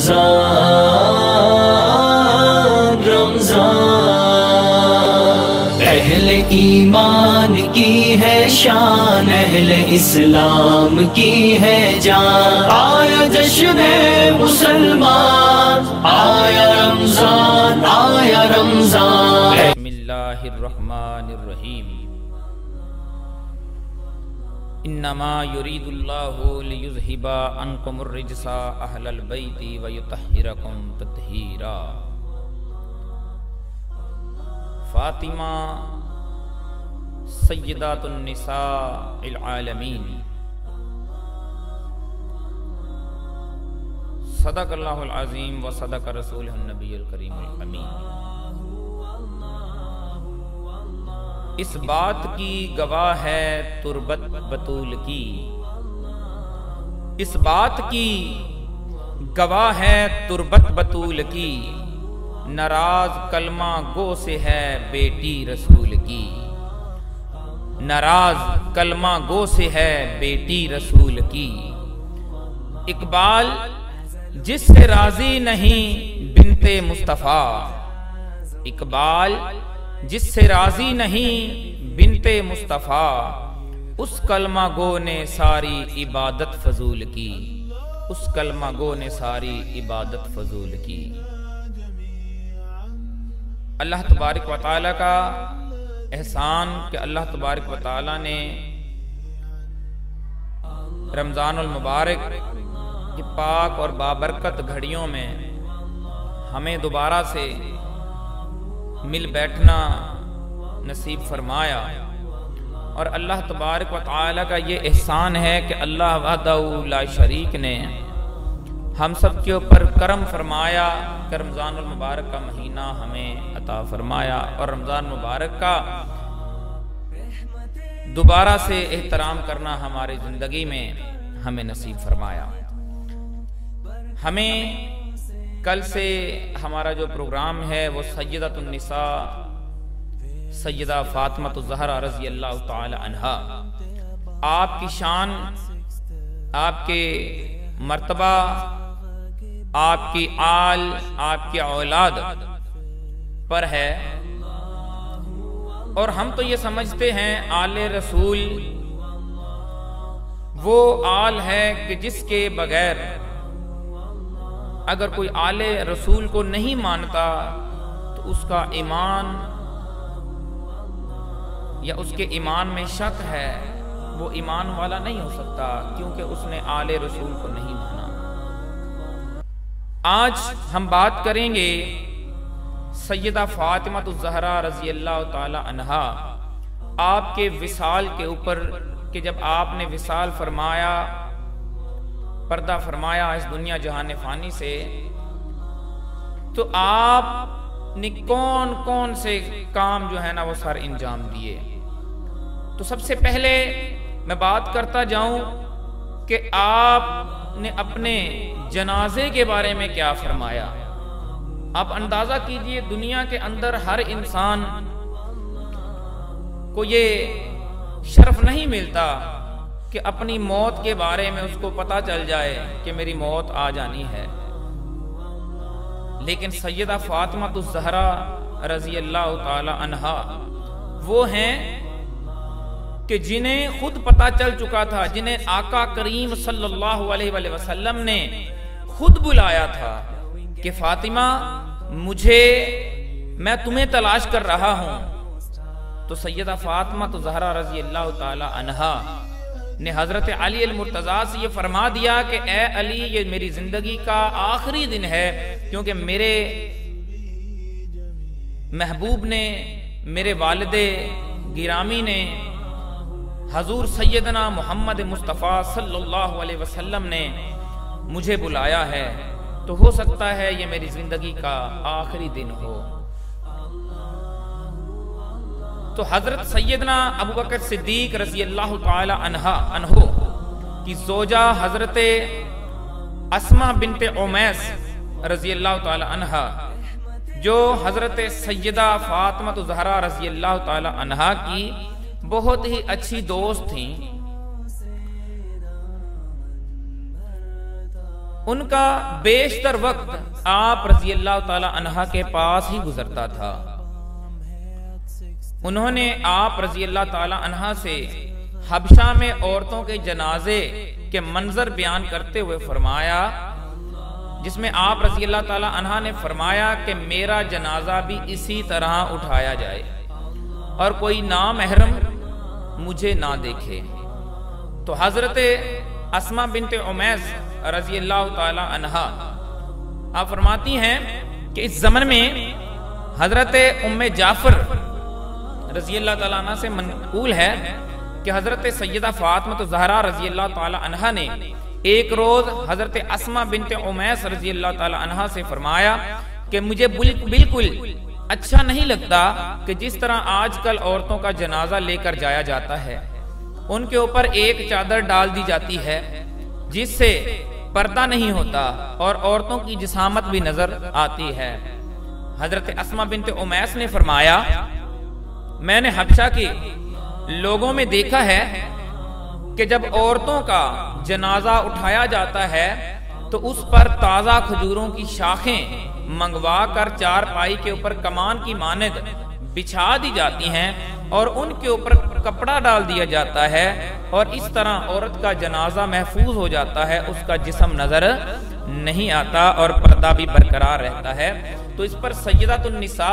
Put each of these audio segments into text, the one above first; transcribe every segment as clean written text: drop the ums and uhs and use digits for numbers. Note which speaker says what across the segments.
Speaker 1: रमजान रमजान। अहले ईमान की है शान, अहले इस्लाम की है जान। आया जश्न मुसलमान, आया रमजान, आया रमजान।
Speaker 2: बिस्मिल्लाहिर्रहमानिर्रहीम। इन्नमा युरीदुल्लाहु लियुज़हिबा अन्कुमुर रिज्सा अहलल बैति व युतहिरकुम तत्हीरा। फातिमा सय्यदातुन निसाइल आलमीन। सदक़ल्लाहुल अज़ीम व सदक़ रसूलुहुन नबियुल करीमुल अमीन। इस बात की गवाह है तुरबत बतूल की, इस बात की गवाह है तुरबत बतूल की। नाराज कलमा गो से है बेटी रसूल की, नाराज कलमा गो से है बेटी रसूल की। इकबाल जिससे राजी नहीं बिनते मुस्तफ़ा, इकबाल जिससे राजी नहीं बिनते मुस्तफ़ा। उस कलमा गो ने सारी इबादत फजूल की, उस कलमा गो ने सारी इबादत फजूल की। अल्लाह तबारक व तआला का एहसान कि अल्लाह तबारक व तआला ने रमज़ानुल मुबारक की पाक और बाबरकत घड़ियों में हमें दोबारा से मिल बैठना नसीब फरमाया। और अल्लाह तबारक व तआला का ये एहसान है कि अल्लाह वहदहू ला शरीक ने हम सब के ऊपर करम फरमाया कि रमज़ानुल मुबारक का महीना हमें अता फरमाया और रमज़ान मुबारक का दोबारा से एहतराम करना हमारी ज़िंदगी में हमें नसीब फरमाया। हमें कल से हमारा जो प्रोग्राम है वो सय्यदतुन निसा सय्यदा फातिमा ज़हरा रज़ी अल्लाह ताला अन्हा, आपकी शान, आपके मर्तबा, आपकी आल, आपकी औलाद पर है। और हम तो ये समझते हैं आले रसूल वो आल है कि जिसके बगैर अगर कोई आले रसूल को नहीं मानता तो उसका ईमान या उसके ईमान में शक है, वो ईमान वाला नहीं हो सकता क्योंकि उसने आले रसूल को नहीं माना। आज हम बात करेंगे सय्यदा फातिमा ज़हरा रज़ी अल्लाह ताला अन्हा, आपके विसाल के ऊपर कि जब आपने विसाल फरमाया, पर्दा फरमाया इस दुनिया जहान फानी से, तो आपने कौन कौन से काम जो है ना वो सारे इंजाम दिए। तो सबसे पहले मैं बात करता जाऊं कि आपने अपने जनाजे के बारे में क्या फरमाया। आप अंदाजा कीजिए दुनिया के अंदर हर इंसान को ये शर्फ नहीं मिलता कि अपनी मौत के बारे में उसको पता चल जाए कि मेरी मौत आ जानी है। लेकिन सय्यदा फातिमा ज़हरा रज़ी अल्लाह ताला अन्हा वो हैं कि जिन्हें खुद पता चल चुका था, जिन्हें आका करीम सल्लल्लाहु अलैहि वसल्लम ने खुद बुलाया था कि फातिमा मैं तुम्हें तलाश कर रहा हूं। तो सय्यदा फातिमा ज़हरा रज़ी अल्लाह ताला अन्हा ने हजरत अली अल मुर्तज़ा से ये फरमा दिया कि ए अली, ये मेरी जिंदगी का आखिरी दिन है, क्योंकि मेरे महबूब ने, मेरे वालिदे गिरामी ने, हजूर सैयदना मोहम्मद मुस्तफ़ा सल्लल्लाहु अलैहि वसल्लम ने मुझे बुलाया है, तो हो सकता है ये मेरी जिंदगी का आखिरी दिन हो। तो हजरत सैयदना अबू बकर सिद्दीक रज़ी अल्लाह ताला अन्हो की जोजा हजरत अस्मा बिनते उमैस रज़ी अल्लाह ताला अन्हा, जो हजरत सैयदा फातिमा ज़हरा रज़ी अल्लाह ताला अन्हा की बहुत ही अच्छी दोस्त थी। उनका बेशतर वक्त आप रज़ी अल्लाह ताला अन्हा के पास ही गुजरता था। उन्होंने आप रज़ी अल्लाह ताला अन्हा से हबशा में औरतों के जनाजे के मंजर बयान करते हुए फरमाया, जिसमें आप रज़ी अल्लाह ताला अन्हा ने फरमाया कि मेरा जनाजा भी इसी तरह उठाया जाए और कोई नामहरम मुझे ना देखे। तो हजरत अस्मा बिनते उमैस रज़ी अल्लाह ताला अन्हा आप फरमाती हैं कि इस जमन में हजरत उम्मे जाफर रज़ी अल्लाह ताला अन्हा से मनकूल है कि हजरत सैयदा फातिमा ज़हरा रज़ी अल्लाह ताला अन्हा ने एक रोज हजरत अस्मा बिनते उमैस रज़ी अल्लाह ताला अन्हा से फरमाया कि मुझे बिल्कुल अच्छा नहीं लगता कि जिस तरह आजकल औरतों का जनाजा लेकर जाया जाता है, उनके ऊपर एक चादर डाल दी जाती है जिससे पर्दा नहीं होता और औरतों की जिसामत भी नजर आती है। हजरत अस्मा बिनते उमैस ने फरमाया, मैंने हबशा के लोगों में देखा है कि जब औरतों का जनाजा उठाया जाता है तो उस पर ताजा खजूरों की शाखें मंगवा कर चारपाई के ऊपर कमान की मानद बिछा दी जाती हैं और उनके ऊपर कपड़ा डाल दिया जाता है और इस तरह औरत का जनाजा महफूज हो जाता है, उसका जिस्म नजर नहीं आता और पर्दा भी बरकरार रहता है। तो इस पर सैयदातुन निसा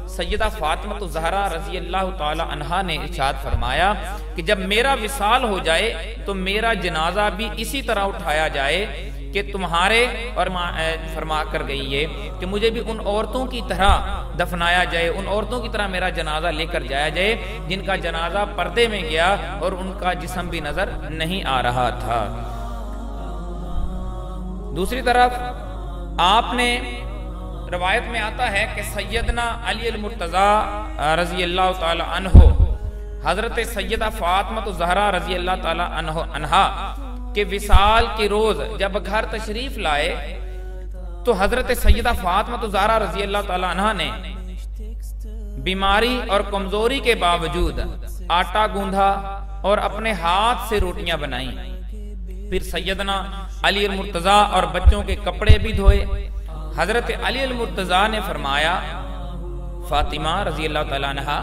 Speaker 2: सैयदा फातिमा ज़हरा रज़ी अल्लाह ताला अन्हा ने इरशाद फरमाया कि जब मेरा विसाल हो जाए तो मेरा जनाजा भी इसी तरह उठाया जाए कि तुम्हारे, और फरमा कर गई है कि मुझे भी उन औरतों की तरह दफनाया जाए, उन औरतों की तरह मेरा जनाजा लेकर जाया जाए जिनका जनाजा पर्दे में गया और उनका जिस्म भी नजर नहीं आ रहा था। दूसरी तरफ आपने रवायत में आता है कि सैयदना अली अल मुर्तजा रज़ी अल्लाह ताला अन्हो हजरत सैयदा फातिमा ज़हरा रज़ी अल्लाह ताला अन्हा के विसाल के रोज जब घर तशरीफ लाए तो हजरत सैयदा फातिमा ज़हरा रज़ी अल्लाह ताला अन्हा ने बीमारी और कमजोरी के बावजूद आटा गूंधा और अपने हाथ से रोटियां बनाई। फिर सैयदना अली अल मुर्तजा और बच्चों के कपड़े भी धोए। हजरत अली अल मुर्तजा ने फरमाया, फातिमा रज़ी अल्लाह ताला अन्हा,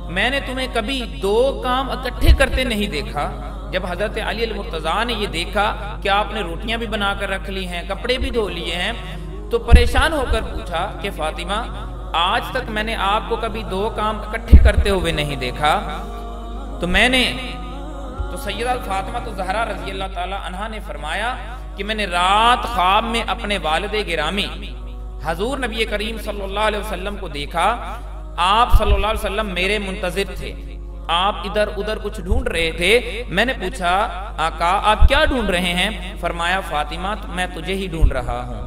Speaker 2: मैंने तुम्हें कभी दो काम इकट्ठे करते नहीं देखा। जब हजरत अली अल मुर्तजा ने ये देखा कि आपने रोटियां भी बनाकर रख ली हैं, कपड़े भी धो लिए हैं, तो परेशान होकर पूछा कि फातिमा, आज तक मैंने आपको कभी दो काम इकट्ठे करते हुए नहीं देखा। तो सैयदा फातिमा ज़हरा रज़ी अल्लाह ताला अन्हा ने फरमाया कि मैंने रात ख्वाब में अपने वालिद गिरामी हजूर नबी करीम सल्लल्लाहु अलैहि वसल्लम को देखा। आप सल्लल्लाहु अलैहि वसल्लम मेरे मुंतजिर थे, आप इधर उधर कुछ ढूंढ रहे थे। मैंने पूछा, आका आप क्या ढूंढ रहे हैं? फरमाया, फातिमा मैं तुझे ही ढूंढ रहा हूं।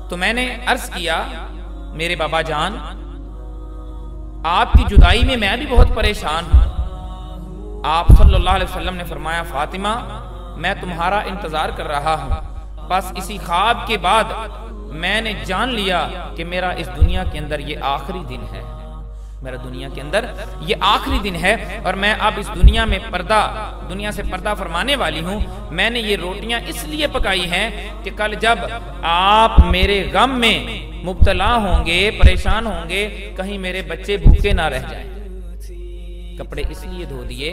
Speaker 2: तो मैंने अर्ज किया, मेरे बाबा जान, आपकी जुदाई में मैं भी बहुत परेशान हूं। आप सल्लल्लाहु अलैहि वसल्लम ने फरमाया, फातिमा मैं तुम्हारा इंतजार कर रहा हूं। बस इसी ख्वाब के बाद मैंने जान लिया कि मेरा इस दुनिया के अंदर ये आखिरी दिन है, मेरा दुनिया के अंदर ये आखिरी दिन है और मैं अब इस दुनिया में दुनिया से पर्दा फरमाने वाली हूँ। मैंने ये रोटियां इसलिए पकाई हैं कि कल जब आप मेरे गम में मुब्तला होंगे, परेशान होंगे, कहीं मेरे बच्चे भूखे ना रह जाएं। कपड़े इसलिए धो दिए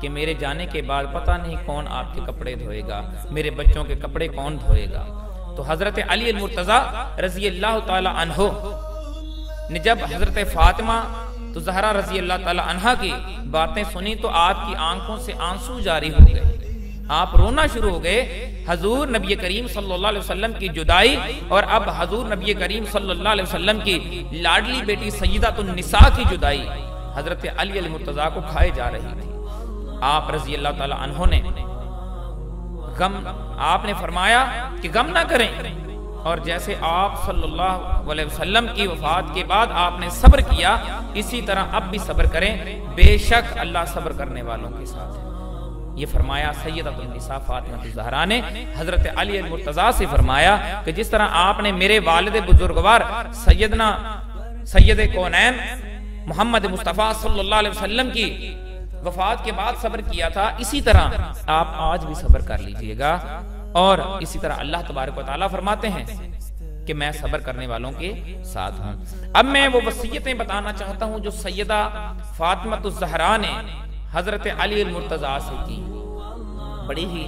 Speaker 2: कि मेरे जाने के बाद पता नहीं कौन आपके कपड़े धोएगा, मेरे बच्चों के कपड़े कौन धोएगा। तो हजरत अली अल मुर्तजा रज़ी अल्लाह ताला अन्हो ने जब हजरत फातिमा ज़हरा रज़ी अल्लाह ताला अन्हा की बातें सुनी तो आपकी आंखों से आंसू जारी हो गए, आप रोना शुरू हो गए। हजूर नबी करीम सल्लल्लाहु अलैहि वसल्लम की जुदाई और अब हजूर नबी करीम सल्लल्लाहु अलैहि वसल्लम की लाडली बेटी सय्यदातुन निसा की जुदाई हजरत अली अल मुर्तजा को खाए जा रही थी। आप रज़ी अल्लाह ताला अन्हो ने आपने फरमाया कि गम ना करें, और जैसे आप सल्लल्लाहु अलैहि वसल्लम की वफात के बाद आपने सब्र किया, इसी तरह अब भी सब्र करें, बेशक अल्लाह सब्र करने वालों के साथ है। ये फरमाया सय्यदतुन निसा फातिमा ज़हरा ने हजरत अली अल मुर्तजा से फरमाया कि जिस तरह आपने मेरे वालिद बुजुर्गवार सैयद कौनैन मोहम्मद मुस्तफ़ा सल्लल्लाहु अलैहि वसल्लम की वफात के बाद सब्र किया था, इसी तरह आप आज भी सब्र कर लीजिएगा। और इसी तरह अल्लाह तबारक व तआला फरमाते हैं कि मैं सब्र करने वालों के साथ हूं। अब मैं वो वसीयतें बताना चाहता हूं जो सैयदा फातिमातुज़ ज़हरा ने हजरत अली मुर्तज़ा से की। बड़ी ही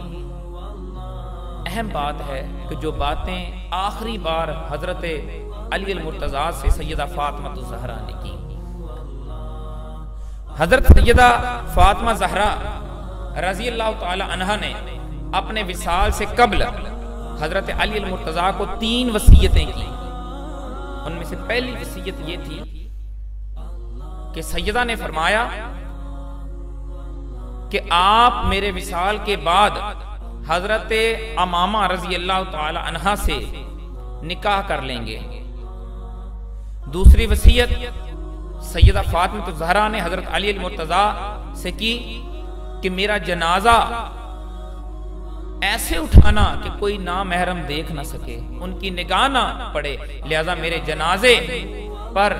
Speaker 2: अहम बात है कि जो बातें आखिरी बार हजरत अली मुर्तज़ा से सैयदा फातिमातुज़ ज़हरा ने की। हजरत सैयदा फातिमा ज़हरा रज़ी अल्लाह तआला अन्हा ने अपने विसाल से कब्ल हजरत अली मुर्तज़ा को 3 वसीयतें की। उनमें से पहली वसीयत ये थी कि सैयदा ने फरमाया कि आप मेरे विसाल के बाद हजरत अमामा रज़ी अल्लाह तआला अन्हा से निकाह कर लेंगे। दूसरी वसीयत सैयदा फातिमा ज़हरा ने हजरत अली मुर्तज़ा से की कि मेरा जनाजा ऐसे उठाना कि कोई नामहरम देख ना सके, उनकी निगाह ना पड़े, लिहाजा मेरे जनाजे पर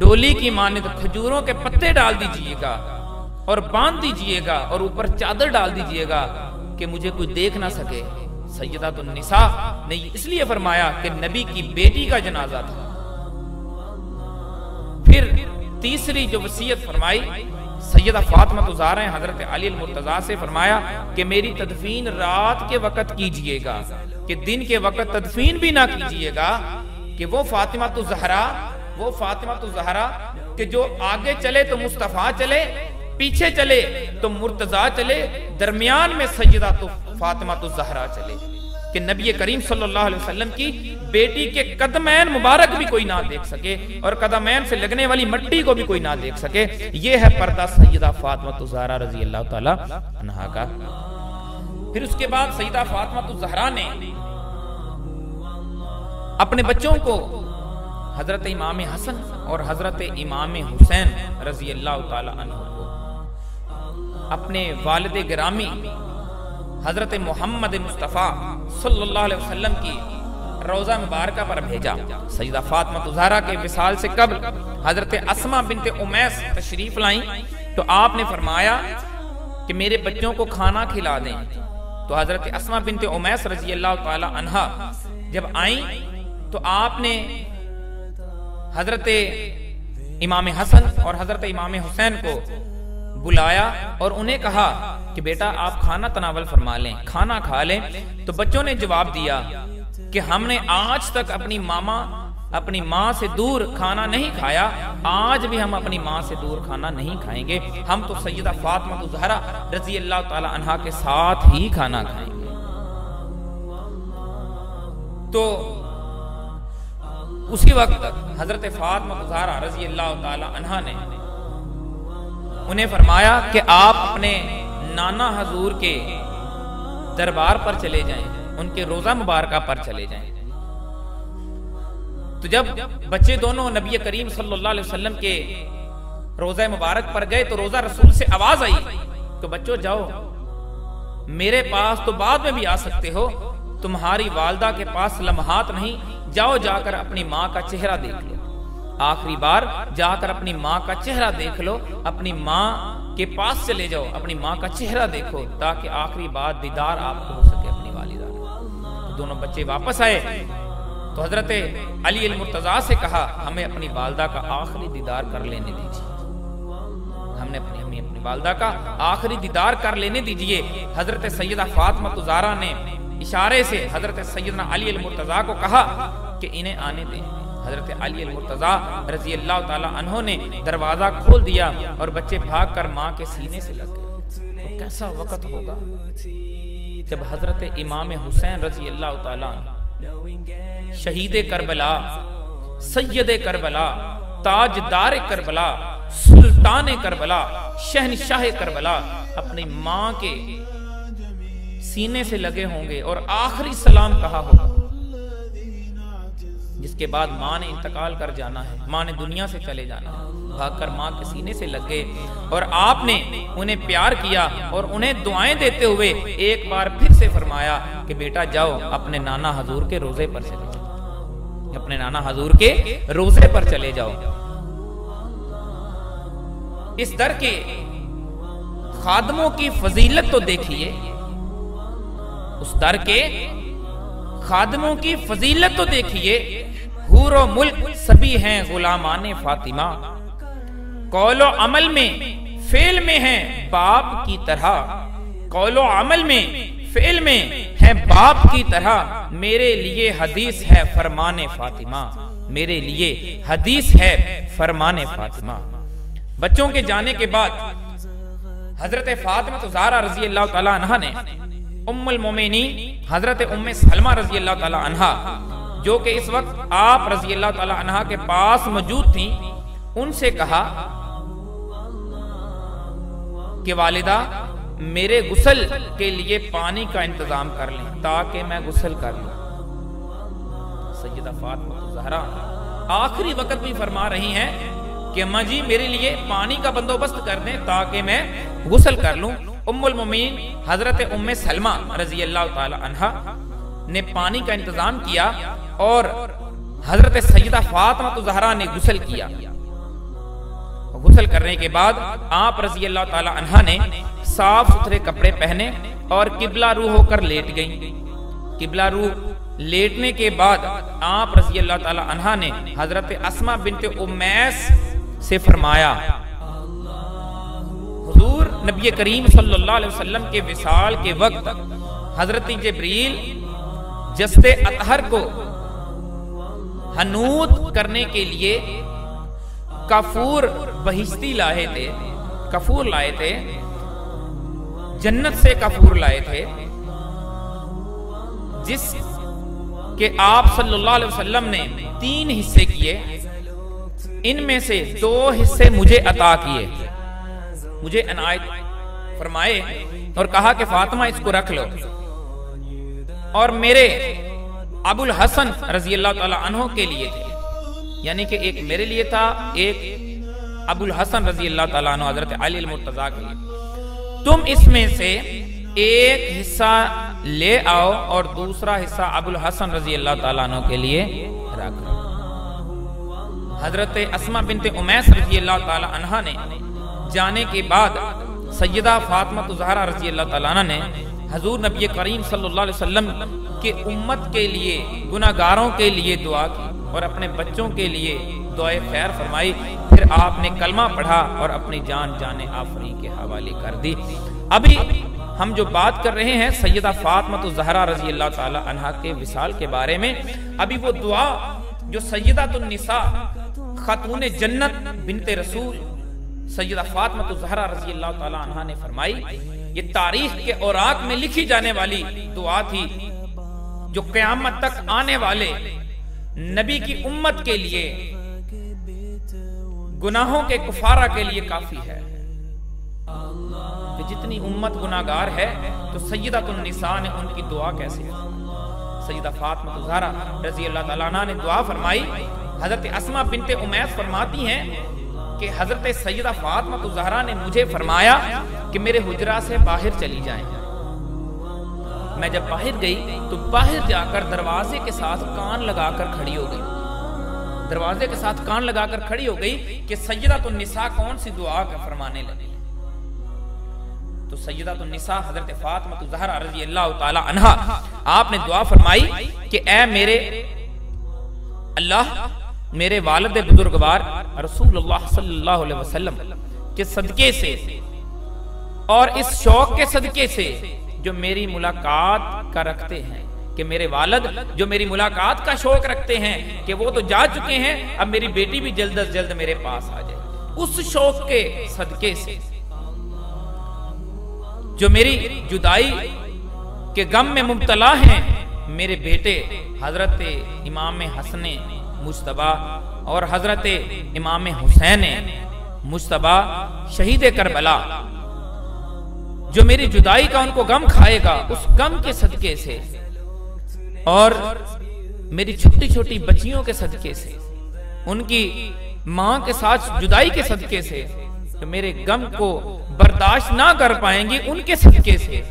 Speaker 2: डोली की मानित खजूरों के पत्ते डाल दीजिएगा और बांध दीजिएगा और ऊपर चादर डाल दीजिएगा कि मुझे कोई देख ना सके। सैयदातुन निसा ने इसलिए फरमाया कि नबी की बेटी का जनाजा था। फिर तीसरी जो वसीयत फरमाई सैयदा फातिमा ज़हरा हजरत अली मुर्तज़ा से फरमाया कि मेरी तदफीन रात के वक्त कीजिएगा, कि दिन के वक्त तदफीन भी ना कीजिएगा, कि वो फातिमा ज़हरा कि जो आगे चले तो मुस्तफ़ा चले, पीछे चले तो मुर्तज़ा चले, दरमियान में सैयदा फातिमा ज़हरा चले, कि नबी करीम सल्लल्लाहु अलैहि वसल्लम की बेटी के कदमैन मुबारक भी कोई ना देख सके और कदमैन से लगने वाली मट्टी को भी कोई ना देख सके। ये है पर्दा सैयदा फातिमा ज़हरा रज़ी अल्लाह तआला अन्हा का। फिर उसके बाद सैयदा फातिमा ज़हरा ने अपने बच्चों को हजरत इमाम हसन और हजरत इमाम हुसैन रज़ी अल्लाह तआला अन्हु को अपने वालिद गिरामी हजरत मोहम्मद मुस्तफ़ा सल्लल्लाहु अलैहि वसल्लम की रोज़ा मुबारक पर भेजा। सैयदा फातिमा ज़हरा के विसाल से कब्ल हजरत अस्मा बिनते उमैस तशरीफ लाई तो आपने फरमाया कि मेरे बच्चों को खाना खिला दें। तो हजरत अस्मा बिनते उमैस रज़ी अल्लाह तआला अन्हा जब आई तो आपने हजरत इमाम हसन और हजरत इमाम हुसैन को बुलाया और उन्हें कहा कि बेटा आप खाना तनावल फरमा लें, खाना खा लें। तो बच्चों ने जवाब दिया कि हमने आज तक अपनी माँ से दूर खाना नहीं खाया, आज भी हम अपनी माँ से दूर खाना नहीं खाएंगे, हम तो सैयदा फातिमा ज़हरा रज़ी अल्लाह तआला अन्हा के साथ ही खाना खाएंगे। तो उसी वक्त हजरत फातिमा ज़हरा रज़ी अल्लाह तआला अन्हा ने उन्हें फरमाया कि आप अपने नाना हजूर के दरबार पर चले जाएं, उनके रोजा मुबारका पर चले जाएं। तो जब बच्चे दोनों नबी करीम सल्लल्लाहु अलैहि वसल्लम के रोजा मुबारक पर गए तो रोजा रसूल से आवाज आई तो बच्चों जाओ, मेरे पास तो बाद में भी आ सकते हो, तुम्हारी वालदा के पास लम्हात नहीं, जाओ जाकर अपनी माँ का चेहरा देख लो, आखिरी बार जाकर अपनी माँ का चेहरा देख लो, अपनी माँ के पास चले जाओ, अपनी माँ का चेहरा देखो ताकि आखिरी बार दीदार आपको हो सके अपनी वालिदा। तो दोनों बच्चे वापस आए तो हजरत अली मुर्तज़ा से कहा हमें अपनी वालदा का आखिरी दीदार कर लेने दीजिए, हमने अपनी वालदा का आखिरी दीदार कर लेने दीजिए। हजरत सैयदा फातिमा ज़हरा ने इशारे से हजरत सैयदना अली मुर्तज़ा को कहा कि इन्हें आने दें। हजरत अली मुर्तज़ा रज़ी अल्लाह तआला अन्हो ने दरवाजा खोल दिया और बच्चे भागकर माँ के सीने से लग गए। तो कैसा वक्त होगा जब हजरत इमाम हुसैन रज़ी अल्लाह तआला शहीद करबला, सैयद करबला, ताजदार करबला, सुल्तान करबला, शहनशाह करबला अपनी माँ के सीने से लगे होंगे और आखिरी सलाम कहा होगा, जिसके बाद माँ ने इंतकाल कर जाना है, माँ ने दुनिया से चले जाना है। भागकर माँ के सीने से लग गए और आपने उन्हें प्यार किया और उन्हें दुआएं देते हुए एक बार फिर से फरमाया कि बेटा जाओ अपने नाना हजूर के रोजे पर चले जाओ, अपने नाना हजूर के रोजे पर चले जाओ। इस दर के खादमों की फजीलत तो देखिए, उस दर के खादमों की फजीलत तो देखिए। हूरो मुल्क सभी हैं गुलामाने फातिमा, कौलो अमल में फेल में है बाप की तरह, कौलो अमल में फेल में है बाप की तरह। मेरे लिए हदीस है फरमाने फातिमा, मेरे लिए हदीस है फरमाने फातिमा। बच्चों के जाने के बाद हजरत फातिमा ज़हरा रजी अल्लाह ताला अन्हा ने उम्मुल मोमिनीन हजरत उम्मे सलमा रजी अल्लाह ताला अन्हा, जो कि इस वक्त आप रजी अल्लाह ताला अन्हा के पास मौजूद थी, उनसे कहा कि वालिदा मेरे गुस्ल के लिए पानी का इंतजाम कर लें ताकि मैं गुस्ल कर लूं। सैयदा फातिमा ज़हरा आखिरी वक्त भी फरमा रही हैं कि अम्मा जी मेरे लिए पानी का बंदोबस्त कर दें ताकि मैं गुस्ल कर लूं। उम्मुल मोमिनीन हजरत उम्मे सलमा रजी अल्लाह ताला अन्हा ने पानी का इंतजाम किया और हजरत सैयदा फातिमा ज़हरा ने गुस्ल किया। गुस्ल करने के बाद आप रजी अल्लाह ताला अन्हा ने साफ सुथरे कपड़े पहने और किबला रू होकर लेट गईं। किबला रू लेटने के बाद आप रजी अल्लाह ताला अन्हा ने हजरत अस्मा बिनते उमैस से फरमाया, हुजूर नबी करीम सल्लल्लाहु अलैहि वसल्लम के विसाल के वक्त हजरत जिब्रील जस्ते अतहर को हनूत करने के लिए कफूर बहिश्ती लाए थे, कफूर लाए थे, जन्नत से कफूर लाए थे, जिस के आप सल्लल्लाहु अलैहि वसल्लम ने 3 हिस्से किए। इनमें से 2 हिस्से मुझे अता किए, मुझे इनायत फरमाए और कहा कि फातिमा इसको रख लो। और मेरे अबुल हसन रजी अल्लाह ताला अन्हो के लिए थे, यानी कि एक मेरे लिए था, एक अबुल हसन रजी अल्लाह ताला अन्हु हजरत अली अल-मुर्तजा के लिए। तुम इसमें से एक हिस्सा ले आओ और दूसरा हिस्सा अबुल हसन रजी अल्लाह ताला अन्हु के लिए रख लो। हजरत अस्मा बिनते उमैस रजी अल्लाह ताला अन्हा ने जाने के बाद सैयदा फातिमा ज़हरा रजी अल्लाह ताला अन्हा ने हजूर नबी करीम सल्लल्लाहु अलैहि वसल्लम के उम्मत के लिए, गुनाहगारों के लिए दुआ की और अपने बच्चों के लिए दुआए खैर फरमाई। फिर आपने कलमा पढ़ा और अपनी जान जाने आफरी के हवाले कर दी। अभी हम जो बात कर रहे हैं सैयदा फातिमा ज़हरा रजी अल्लाह ताला अन्हा के विसाल के बारे में, अभी वो दुआ जो सैयदातुन निसा खातून जन्नत बिनते रसूल सैयदा फातिमा ज़हरा रजी अल्लाह ताला अन्हा ने फरमाई, ये तारीख के औराक में लिखी जाने वाली दुआ थी जो क़यामत तक आने वाले नबी की उम्मत के लिए, गुनाहों के कुफारा के लिए काफी है। तो जितनी उम्मत गुनाहगार है तो सैयदातुन निसा ने उनकी दुआ कैसे है। सैयदा फातिमा ज़हरा रजी अल्लाह ताला अन्हा ने दुआ फरमाई। हजरत अस्मा बिनते उमैस फरमाती हैं कि हजरत सैयदा फातिमा ज़हरा ने मुझे फरमाया कि मेरे हुजरा से बाहर चली जाएं। मैं जब बाहर गई तो बाहर जाकर दरवाजे के साथ कान लगाकर खड़ी हो गई, दरवाजे के साथ कान लगाकर खड़ी हो गई कि सैयदातुन निसा कौन सी दुआ का फरमाने लगी। तो सैयदातुन निसा हजरत फातिमा ज़हरा रज़ी अल्लाह ताला अन्हा आपने दुआ फरमाई कि ऐ मेरे अल्लाह, मेरे वालिद बुजुर्गवार रसूलुल्लाह सल्लल्लाहु अलैहि वसल्लम के सदके से और इस शौक के सदके से जो मेरी मुलाकात का रखते हैं, कि मेरे वालिद जो मेरी मुलाकात का शौक रखते हैं कि वो तो जा चुके हैं, अब मेरी बेटी भी जल्द अज जल्द मेरे पास आ जाए, उस शौक के सदके से जो मेरी जुदाई के गम में मुब्तला हैं, मेरे बेटे हजरत इमाम हसन मुज्तबा और हजरत इमाम हुसैन मुज्तबा शहीद करबला, जो मेरी जुदाई का उनको गम खाएगा, उस गम के सदके से और मेरी छोटी छोटी बच्चियों के सदके से, उनकी मां के साथ जुदाई के सदके से, तो मेरे गम को बर्दाश्त ना कर पाएंगी, उनके सदके से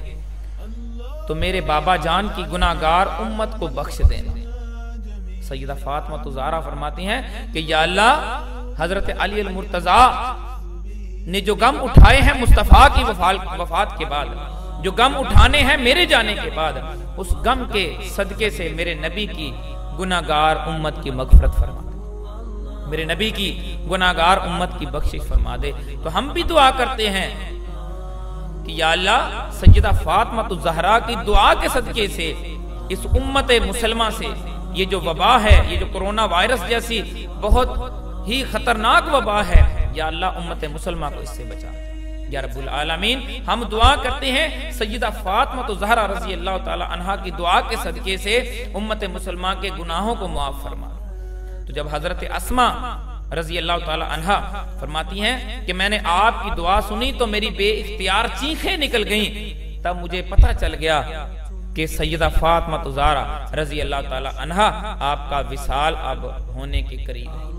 Speaker 2: तो मेरे बाबा जान की गुनाहगार उम्मत को बख्श देना। सैयदा फातिमा ज़हरा फरमाती हैं कि या अल्लाह, हजरत अली अल-मुर्तज़ा ने जो गम उठाए हैं मुस्तफ़ा की वफात के बाद, जो गम उठाने हैं मेरे जाने के बाद, उस गम के सदके से मेरे नबी की गुनाहगार उम्मत की मगफरत फरमा दे, मेरे नबी की गुनाहगार उम्मत की बख्शिश फरमा दे। तो हम भी दुआ करते हैं कि या अल्लाह सैयदा फातिमा ज़हरा की दुआ के सदके से इस उम्मत मुसलमा से ये जो वबा है, ये जो कोरोना वायरस जैसी बहुत ही खतरनाक वबा है, या अल्लाह उम्मत मुसलमा को इससे बचा या रब्बुल आलमीन। हम दुआ करते हैं सैयदा फातिमा ज़हरा रज़ी अल्लाह ताला अन्हा की दुआ के सदके से उम्मत मुसलमा के गुनाहों को मुआफ फरमा। तो जब हजरत अस्मा रज़ी अल्लाह ताला अन्हा फरमाती हैं कि मैंने आपकी दुआ सुनी तो मेरी बेइख्तियार चीखें निकल गईं, तब मुझे पता चल गया कि सैयदा फातिमा ज़हरा रज़ी अल्लाह ताला अन्हा आपका विसाल अब होने के करीब है।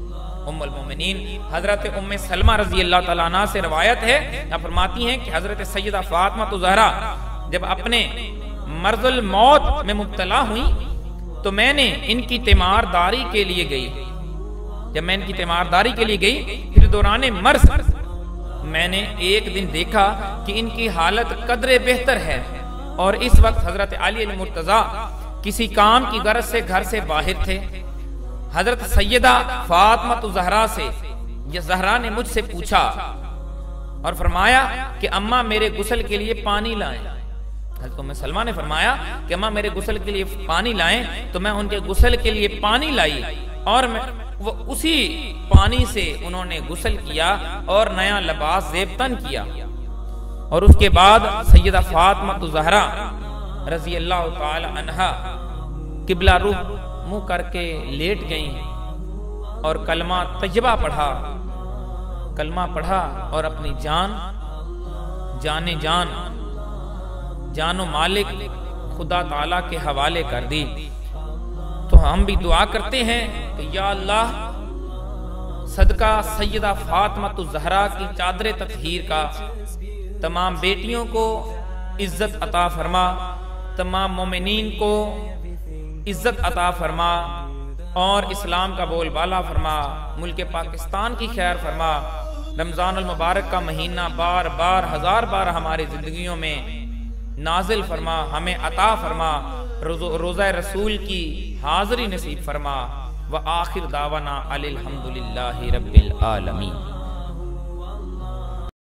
Speaker 2: उम्मुल मोमिनीन हजरत उम्मे सलमा रज़ी अल्लाह ताला अन्हा से रवायत है, फरमाती हैं कि हजरत सैयदा फातिमा ज़हरा जब अपने मर्ज़ुल मौत में मुब्तला हुई तो मैंने इनकी तीमारदारी के लिए गई। जब मैं इनकी तीमारदारी के लिए गई, फिर दौरान मर्ज़ मैंने एक दिन देखा कि इनकी हालत कदरे बेहतर है, और इस वक्त हजरत अली मुर्तजा किसी काम की गरज से घर से बाहर थे। हजरत सैयदा फातिमा ज़हरा से ये ज़हरा ने मुझसे पूछा और फरमाया कि अम्मा मेरे गुस्ल के लिए पानी लाएं। हजरत उम्मे सलमा ने फरमाया कि अम्मा मेरे गुस्ल के लिए पानी लाएं। तो मैं उनके गुस्ल के लिए पानी लाई और वो उसी पानी से उन्होंने गुस्ल किया और नया लिबास ज़ेबतन किया। और उसके बाद सैयदा फातिमा ज़हरा रज़ी अल्लाह ताला अन्हा किबला रुख मुंह करके लेट गई और कलमा तय्यबा पढ़ा और अपनी जानो मालिक खुदा ताला के हवाले कर दी। तो हम भी दुआ करते हैं कि या अल्लाह सदका सैयदा फातिमा ज़हरा की चादर तत्हीर का तमाम बेटियों को इज्जत अता फरमा, तमाम मोमिनीन को इज्जत अता फरमा और इस्लाम का बोलबाला फरमा, मुल्क पाकिस्तान की खैर फरमा। रमज़ानुल मुबारक का महीना बार बार हजार बार हमारी जिंदगियों में नाजिल फरमा, हमें अता फरमा, रोज़ा रसूल की हाज़री नसीब फरमा। व आखिर दावाना अनिल हम्दुलिल्लाहि रब्बिल आलमीन।